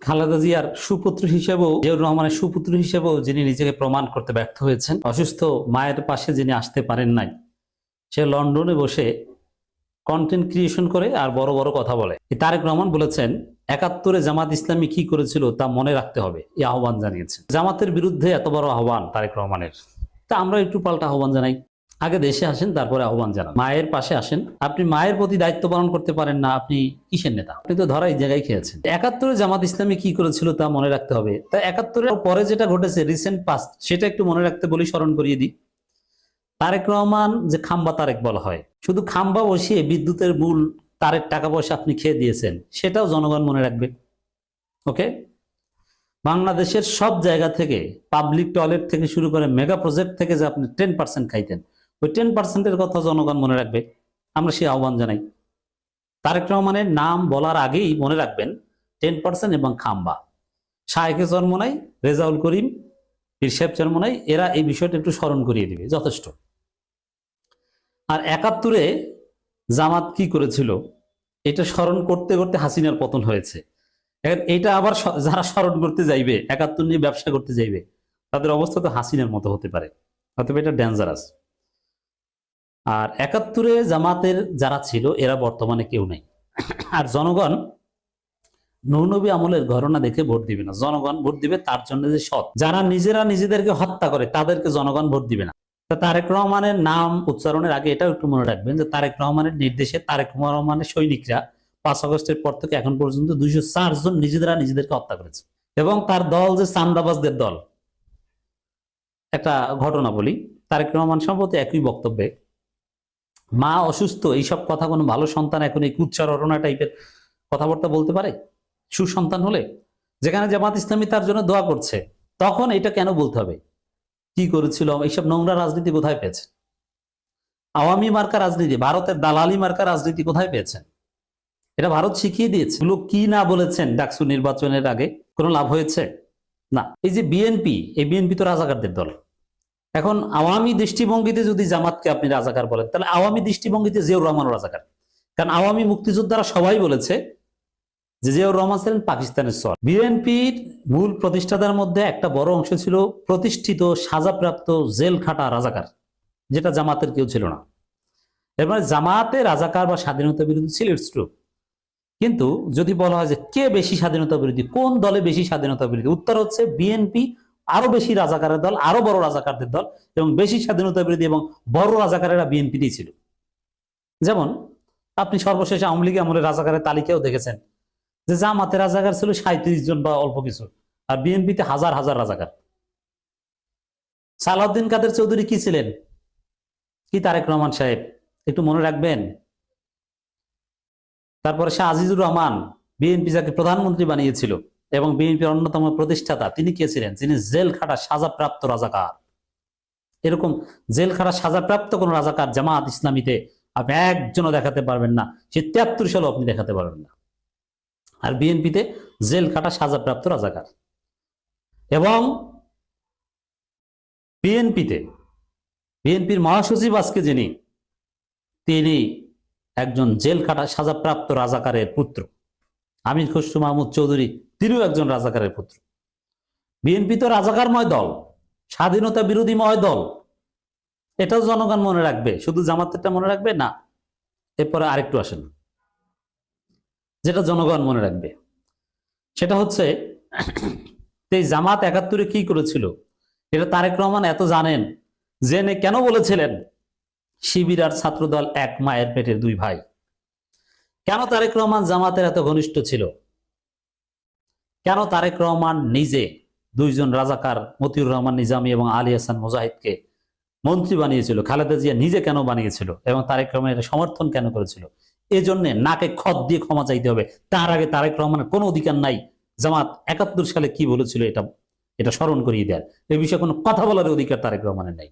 খালেদা জিয়ার সুপুত্র হিসেবেও, জিয়াউর রহমানের সুপুত্র হিসেবেও যিনি নিজেকে প্রমাণ করতে ব্যর্থ হয়েছেন, অসুস্থ মায়ের পাশে যিনি আসতে পারেন নাই, সে লন্ডনে বসে কন্টেন্ট ক্রিয়েশন করে আর বড় বড় কথা বলে। তারেক রহমান বলেছেন ৭১-এ জামাত ইসলামী কি করেছিল তা মনে রাখতে হবে, এই আহ্বান জানিয়েছেন। জামাতের বিরুদ্ধে এত বড় আহ্বান তারেক রহমানের, তা আমরা একটু পাল্টা আহ্বান জানাই। আগে দেশে আসেন, তারপরে আহ্বান জানান, মায়ের পাশে আসেন। আপনি মায়ের প্রতি দায়িত্ব পালন করতে পারেন না, আপনি কিসের নেতা? আপনি তো ধরা এই জায়গায় খেয়েছেন। ৭১-এ জামাত ইসলামী কি করেছিল তা মনে রাখতে হবে। তা ৭১-এর পরে যেটা ঘটেছে রিসেন্ট পাস্ট, সেটা একটু মনে রাখতে বলি, স্মরণ করিয়ে দিই। তারেক রহমান যে খাম্বা তারেক বলা হয়, শুধু খাম্বা বসিয়ে বিদ্যুতের মূল তারের টাকা পয়সা আপনি খেয়ে দিয়েছেন, সেটাও জনগণ মনে রাখবে। ওকে, বাংলাদেশের সব জায়গা থেকে, পাবলিক টয়লেট থেকে শুরু করে মেগা প্রজেক্ট থেকে যে আপনি 10% খাইতেন, ওই 10%-এর কথা জনগণ মনে রাখবে। আমরা সেই আহ্বান জানাই। তারেক রহমানের নাম বলার আগেই মনে রাখবেন 10% এবং খাম্বা। শায়েখে জন্ম নাই, রেজাউল করিম, পীর সাহেব জন্ম নাই, এরা এই বিষয়টা একটু স্মরণ করিয়ে দিবে, যথেষ্ট। আর ৭১-এ জামাত কি করেছিল এটা স্মরণ করতে করতে হাসিনার পতন হয়েছে। এটা আবার যারা স্মরণ করতে যাইবে, ৭১ নিয়ে ব্যবসা করতে যাইবে, তাদের অবস্থা তো হাসিনার মতো হতে পারে, অথবা এটা ডেঞ্জারাস। আর ৭১-এ জামাতের যারা ছিল এরা বর্তমানে কেউ নেই। আর জনগণ নূরনবী আমলের ঘটনা দেখে ভোট দিবে না, জনগণ ভোট দিবে তার জন্য যে সৎ, যারা নিজেরা নিজেদেরকে হত্যা করে তাদেরকে জনগণ ভোট দিবে না। তারেক রহমানের নাম উচ্চারণের আগে এটাও একটু মনে রাখবেন যে তারেক রহমানের নির্দেশে তারেক রহমানের সৈনিকরা ৫ আগস্টের পর থেকে এখন পর্যন্ত ২০৪ জন নিজেদেরকে হত্যা করেছে। এবং তার দল যে চান্দাবাজদের দল, একটা ঘটনা বলি, তারেক রহমান সম্ভবত একই বক্তব্যে, মা অসুস্থ, এইসব কথা কোনো ভালো সন্তান এখন এই কুচ্চারণা টাইপের কথাবার্তা বলতে পারে? সুসন্তান হলে, যেখানে জামাত ইসলামী তার জন্য দোয়া করছে, তখন এটা কেন বলতে হবে? কি করেছিল? এইসব নোংরা রাজনীতি কোথায় পেয়েছে? আওয়ামী মার্কা রাজনীতি, ভারতের দালালি মার্কা রাজনীতি কোথায় পেয়েছেন? এটা ভারত শিখিয়ে দিয়েছে। এগুলো কি না বলেছেন ডাকসু নির্বাচনের আগে, কোনো লাভ হয়েছে? না। এই যে বিএনপি, এই বিএনপি তো রাজাকারদের দল। এখন আওয়ামী দৃষ্টিভঙ্গিতে যদি জামাতকে আপনি রাজাকার বলেন, তাহলে আওয়ামী দৃষ্টিভঙ্গিতে জিয়াউর রহমানও রাজাকার। কারণ আওয়ামী মুক্তিযোদ্ধারা সবাই বলেছে যে জিয়াউর রহমান ছিলেন পাকিস্তানের সর। বিএনপির মূল প্রতিষ্ঠাতার মধ্যে একটা বড় অংশ ছিল প্রতিষ্ঠিত সাজাপ্রাপ্ত জেল খাটা রাজাকার, যেটা জামাতের কেউ ছিল না। এর মানে জামাতে রাজাকার বা স্বাধীনতা বিরোধী ছিল, ইটস ট্রু। কিন্তু যদি বলা হয় যে কে বেশি স্বাধীনতা বিরোধী, কোন দলে বেশি স্বাধীনতা বিরোধী, উত্তর হচ্ছে বিএনপি আরো বেশি রাজাকারের দল, আরো বড় রাজাকারদের দল, এবং বেশি স্বাধীনতা বিরোধী এবং বড় রাজাকারেরা বিএনপিতেই ছিল। যেমন আপনি সর্বশেষ আওয়ামী লীগ আমলের রাজাকারের তালিকাও দেখেছেন যে জামাতে রাজাকার ছিল ৩৭ জন বা অল্প কিছু, আর বিএনপিতে হাজার হাজার রাজাকার। সালাউদ্দিন কাদের চৌধুরী কি ছিলেন? কি তারেক রহমান সাহেব একটু মনে রাখবেন। তারপরে শাহ আজিজুর রহমান, বিএনপি যাকে প্রধানমন্ত্রী বানিয়েছিল এবং বিএনপির অন্যতম প্রতিষ্ঠাতা, তিনি কে ছিলেন? তিনি জেল খাটা সাজাপ্রাপ্ত রাজাকার। এরকম জেল খাটা সাজাপ্রাপ্ত কোন রাজাকার জামাত ইসলামীতে আপনি একজনও দেখাতে পারবেন না, সে ৭৩ সালেও আপনি দেখাতে পারবেন না। আর বিএনপিতে জেল খাটা সাজাপ্রাপ্ত রাজাকার। এবং বিএনপির মহাসচিব আজকে যিনি, তিনি একজন জেল খাটা সাজাপ্রাপ্ত রাজাকারের পুত্র। আমির খসরু মাহমুদ চৌধুরী, তিনিও একজন রাজাকারের পুত্র। বিএনপি তো রাজাকারময় দল, স্বাধীনতা বিরোধীময় দল, এটাও জনগণ মনে রাখবে। শুধু জামাতেরটা মনে রাখবে না, এরপরে আরেকটু আসেন যেটা জনগণ মনে রাখবে, সেটা হচ্ছে এই জামাত ৭১-এ কি করেছিল এটা তারেক রহমান এত জানেন, জেনে কেন বলেছিলেন শিবির আর ছাত্রদল এক মায়ের পেটের দুই ভাই? কেন তারেক রহমান জামাতের এত ঘনিষ্ঠ ছিল? কেন তারেক রহমান নিজে ২ জন রাজাকার মতিউর রহমান নিজামী এবং আলী হাসান মুজাহিদকে মন্ত্রী বানিয়েছিল? খালেদা জিয়া নিজে কেন বানিয়েছিল এবং তারেক রহমান এটা সমর্থন কেন করেছিল? এজন্য নাকে খত দিয়ে ক্ষমা চাইতে হবে। তার আগে তারেক রহমানের কোনো অধিকার নাই জামাত ৭১ সালে কি বলেছিল এটা স্মরণ করিয়ে দেয়। এই বিষয়ে কোনো কথা বলার অধিকার তারেক রহমানের নাই।